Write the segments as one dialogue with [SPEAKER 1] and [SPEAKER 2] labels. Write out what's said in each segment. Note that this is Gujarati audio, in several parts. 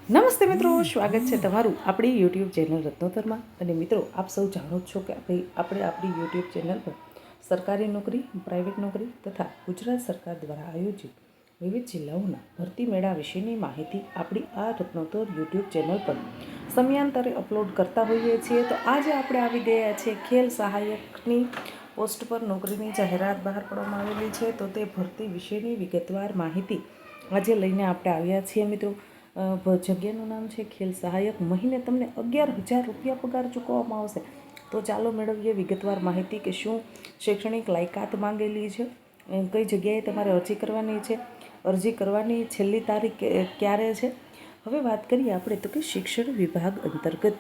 [SPEAKER 1] નમસ્તે મિત્રો, સ્વાગત છે તમારું આપણી યુટ્યુબ ચેનલ રત્નોતરમાં। અને મિત્રો, આપ સૌ જાણો જ છો કે આપણે આપણી યુટ્યુબ ચેનલ પર સરકારી નોકરી, પ્રાઇવેટ નોકરી તથા ગુજરાત સરકાર દ્વારા આયોજિત વિવિધ જિલ્લાઓના ભરતી મેળા વિશેની માહિતી આપણી આ રત્નોતર યુટ્યુબ ચેનલ પર સમયાંતરે અપલોડ કરતા હોઈએ છીએ। તો આજે આપણે આવી ગયા છે ખેલ સહાયકની પોસ્ટ પર નોકરીની જાહેરાત બહાર પાડવામાં આવેલી છે। તો તે ભરતી વિશેની વિગતવાર માહિતી આજે લઈને આપણે આવ્યા છીએ મિત્રો। જગ્યાનું નામ છે ખેલ સહાયક। મહિને તમને 11,000 રૂપિયા પગાર ચૂકવવામાં આવશે। તો ચાલો મેળવીએ વિગતવાર માહિતી કે શું શૈક્ષણિક લાયકાત માંગેલી છે, કઈ જગ્યાએ તમારે અરજી કરવાની છે, અરજી કરવાની છેલ્લી તારીખ ક્યારે છે। હવે વાત કરીએ આપણે તો કે શિક્ષણ વિભાગ અંતર્ગત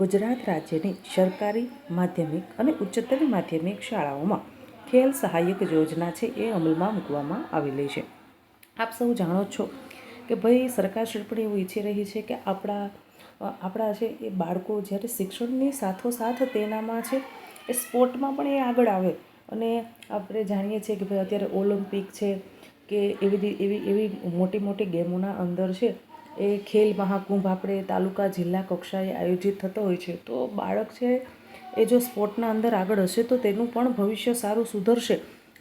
[SPEAKER 1] ગુજરાત રાજ્યની સરકારી માધ્યમિક અને ઉચ્ચતર માધ્યમિક શાળાઓમાં ખેલ સહાયક યોજના છે એ અમલમાં મૂકવામાં આવેલી છે। આપ સૌ જાણો છો કે ભાઈ સરકારશ્રી પણ એવું ઈચ્છી રહી છે કે આપણા છે એ બાળકો જ્યારે શિક્ષણની સાથોસાથ તેનામાં છે એ સ્પોર્ટમાં પણ એ આગળ આવે। અને આપણે જાણીએ છીએ કે ભાઈ અત્યારે ઓલિમ્પિક છે કે એવી મોટી મોટી ગેમોના અંદર છે એ ખેલ મહાકુંભ આપણે તાલુકા જિલ્લા કક્ષાએ આયોજિત થતો હોય છે। તો બાળક છે એ જો સ્પોર્ટના અંદર આગળ હશે તો તેનું પણ ભવિષ્ય સારું સુધરશે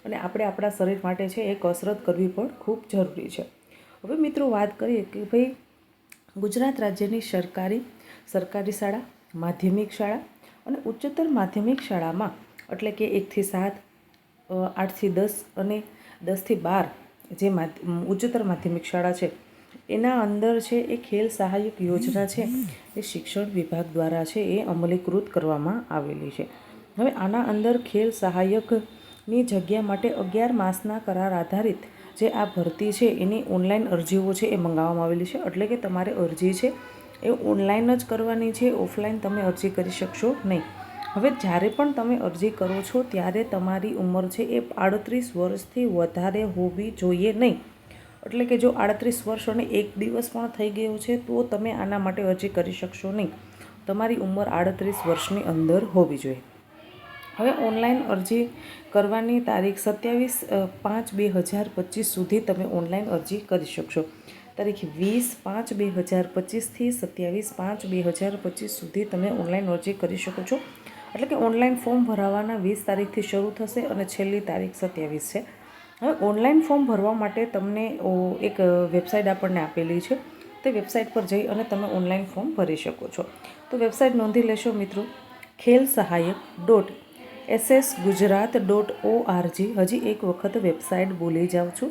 [SPEAKER 1] અને આપણે આપણા શરીર માટે છે એ કસરત કરવી પણ ખૂબ જરૂરી છે। હવે મિત્રો વાત કરીએ કે ભાઈ ગુજરાત રાજ્યની સરકારી શાળા, માધ્યમિક શાળા અને ઉચ્ચતર માધ્યમિક શાળામાં એટલે કે 1 થી 7, 8 થી 10 અને 10 થી 12 જે ઉચ્ચતર માધ્યમિક શાળા છે એના અંદર છે એ ખેલ સહાયક યોજના છે એ શિક્ષણ વિભાગ દ્વારા છે એ અમલીકૃત કરવામાં આવેલી છે। હવે આના અંદર ખેલ સહાયકની જગ્યા માટે 11 માસના કરાર આધારિત જે આ ભરતી છે એની ઓનલાઈન અરજીઓ છે એ મંગાવવામાં આવેલી છે। એટલે કે તમારે અરજી છે એ ઓનલાઈન જ કરવાની છે, ઓફલાઈન તમે અરજી કરી શકશો નહીં। હવે જ્યારે પણ તમે અરજી કરો છો ત્યારે તમારી ઉંમર છે એ 38 વર્ષથી વધારે હોવી જોઈએ નહીં। એટલે કે જો 38 વર્ષ અને 1 દિવસ પણ થઈ ગયો છે તો તમે આના માટે અરજી કરી શકશો નહીં। તમારી ઉંમર 38 વર્ષની અંદર હોવી જોઈએ। હવે ઓનલાઈન અરજી કરવાની તારીખ 27/5/2025 સુધી તમે ઓનલાઈન અરજી કરી શકશો। તારીખ 20/5/2025થી 27/5/2025 સુધી તમે ઓનલાઈન અરજી કરી શકો છો। એટલે કે ઓનલાઈન ફોર્મ ભરાવાના 20 તારીખથી શરૂ થશે અને છેલ્લી તારીખ 27 છે। હવે ઓનલાઈન ફોર્મ ભરવા માટે તમને એક વેબસાઇટ આપણને આપેલી છે, તે વેબસાઇટ પર જઈ અને તમે ઓનલાઈન ફોર્મ ભરી શકો છો। તો વેબસાઇટ નોંધી લેશો મિત્રો, khelsahayak.ssgujarat.org। હજી એક વખત વેબસાઇટ બોલી જાઉં છું,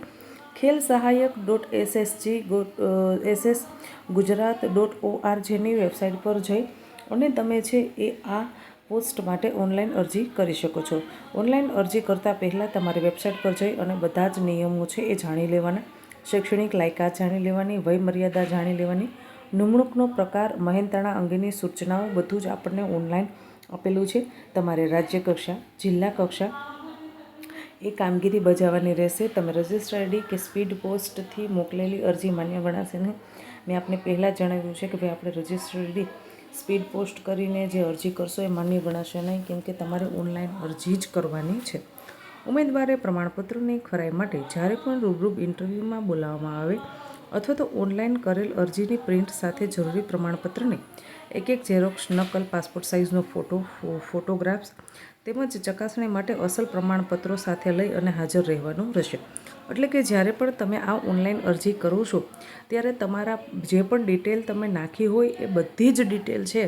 [SPEAKER 1] khelsahayak.ssgujarat.org વેબસાઇટ પર જઈ અને તમે છે એ આ પોસ્ટ માટે ઓનલાઈન અરજી કરી શકો છો। ઓનલાઈન અરજી કરતાં પહેલાં તમારી વેબસાઇટ પર જઈ અને બધા જ નિયમો છે એ જાણી લેવાના, શૈક્ષણિક લાયકાત જાણી લેવાની, વય મર્યાદા જાણી લેવાની, નિમણૂકનો પ્રકાર, મહેનતાણા અંગેની સૂચનાઓ બધું જ આપણને ઓનલાઈન આપેલું છે। તમારે રાજ્ય કક્ષા, જિલ્લા કક્ષા એ કામગીરી બજાવવાની રહેશે। તમે રજિસ્ટર આઈડી કે સ્પીડ પોસ્ટથી મોકલેલી અરજી માન્ય ગણાશે નહીં। મેં આપને પહેલાં જ જણાવ્યું છે કે ભાઈ આપણે રજિસ્ટર આઈડી સ્પીડ પોસ્ટ કરીને જે અરજી કરશો એ માન્ય ગણાશે નહીં, કેમ કે તમારે ઓનલાઈન અરજી જ કરવાની છે। ઉમેદવારે પ્રમાણપત્રોની ખરાઈ માટે જ્યારે પણ રૂબરૂ ઇન્ટરવ્યૂમાં બોલાવવામાં આવે અથવા તો ઓનલાઈન કરેલ અરજીની પ્રિન્ટ સાથે જરૂરી પ્રમાણપત્રની એક ઝેરોક્ષ નકલ, પાસપોર્ટ સાઇઝનો ફોટોગ્રાફ્સ તેમજ ચકાસણી માટે અસલ પ્રમાણપત્રો સાથે લઈ અને હાજર રહેવાનું રહેશે। એટલે કે જ્યારે પણ તમે આ ઓનલાઈન અરજી કરો છો ત્યારે તમારા જે પણ ડિટેલ તમે નાખી હોય એ બધી જ ડિટેલ છે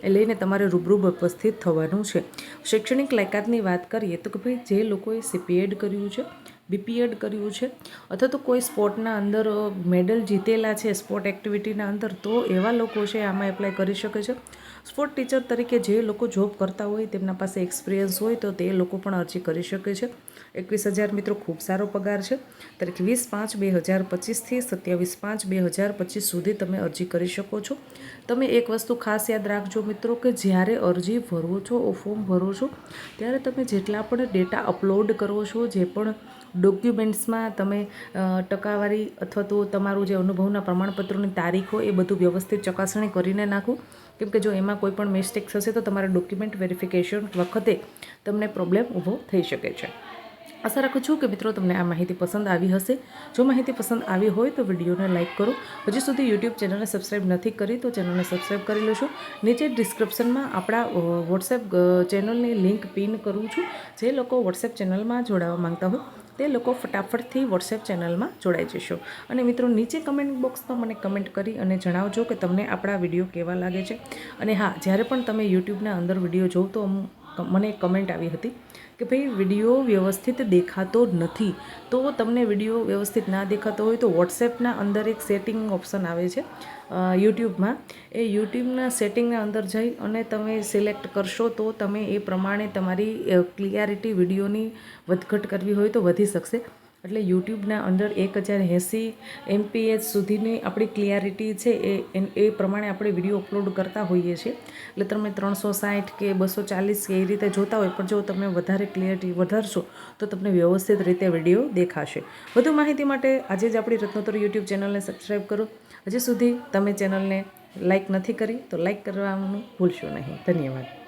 [SPEAKER 1] એ લઈને તમારે રૂબરૂ ઉપસ્થિત થવાનું છે। શૈક્ષણિક લાયકાતની વાત કરીએ તો કે ભાઈ જે લોકોએ CPED કર્યું છે, BPED કર્યું છે અથવા તો કોઈ સ્પોર્ટના અંદર મેડલ જીતેલા છે સ્પોર્ટ એક્ટિવિટીના અંદર, તો એવા લોકો છે આમાં એપ્લાય કરી શકે છે। સ્પોર્ટ ટીચર તરીકે જે લોકો જોબ કરતા હોય, તેમના પાસે એક્સપિરિયન્સ હોય તો તે લોકો પણ અરજી કરી શકે છે। 21,000 મિત્રો ખૂબ સારો પગાર છે। તારીખ 20/5/2025થી 27/5/2025 સુધી તમે અરજી કરી શકો છો। તમે એક વસ્તુ ખાસ યાદ રાખજો મિત્રો કે જ્યારે અરજી ભરો છો, ફોર્મ ભરો છો ત્યારે તમે જેટલા પણ ડેટા અપલોડ કરો છો, જે પણ ડોક્યુમેન્ટ્સમાં તમે ટકાવારી અથવા તો તમારું જે અનુભવના પ્રમાણપત્રોની તારીખ હોય એ બધું વ્યવસ્થિત ચકાસણી કરીને નાખો, કેમ કે જો એમાં કોઈ પણ મિસ્ટેક થશે તો તમારા ડોક્યુમેન્ટ વેરિફિકેશન વખતે તમને પ્રોબ્લેમ ઊભો થઈ શકે છે। આશા રાખું છું કે મિત્રો તમને આ માહિતી પસંદ આવી હશે. જો માહિતી પસંદ આવી હોય તો વિડીયોને લાઇક કરો. હજી સુધી યુટ્યુબ ચેનલને સબસ્ક્રાઈબ નથી કરી તો ચેનલને સબસ્ક્રાઈબ કરી લેશો. નીચે ડિસ્ક્રિપ્શનમાં આપણા વોટ્સએપ ચેનલની લિંક પિન કરું છું. જે લોકો વોટ્સએપ ચેનલમાં જોડાવા માંગતા હોય તે લોકો ફટાફટથી વોટ્સએપ ચેનલમાં જોડાઈ જશો. અને મિત્રો નીચે કમેન્ટ બોક્સમાં મને કમેન્ટ કરી અને જણાવજો કે તમને આપણા વિડીયો કેવા લાગે છે. અને હા, જ્યારે પણ તમે યુટ્યુબના અંદર વિડીયો જોવ તો મને કમેન્ટ આવી હતી કે ભાઈ વિડીયો વ્યવસ્થિત દેખાતો નથી. તો તમને વિડીયો વ્યવસ્થિત ના દેખાતો હોય તો વોટ્સએપના અંદર એક સેટિંગ ઓપ્શન આવે છે યુટ્યુબમાં. એ યુટ્યુબના સેટિંગના અંદર જઈ અને તમે સિલેક્ટ કરશો તો તમે એ પ્રમાણે તમારી ક્લિયરિટી વિડીયોની વધઘટ કરવી હોય તો વધી શકશે. એટલે યુટ્યુબના અંદર 1080 MPH સુધીની આપણી ક્લિયરિટી છે એ પ્રમાણે આપણે વિડીયો અપલોડ કરતા હોઈએ છીએ. એટલે તમે 360 કે 240 કે એ રીતે જોતા હોય, પણ જો તમે વધારે ક્લિયરિટી વધારશો તો તમને વ્યવસ્થિત રીતે વિડીયો દેખાશે. વધુ માહિતી માટે આજે જ આપણી રત્નોત્તર યુટ્યુબ ચેનલને સબસ્ક્રાઈબ કરો. હજી સુધી તમે ચેનલને લાઇક નથી કરી તો લાઇક કરવાનું ભૂલશો નહીં. ધન્યવાદ.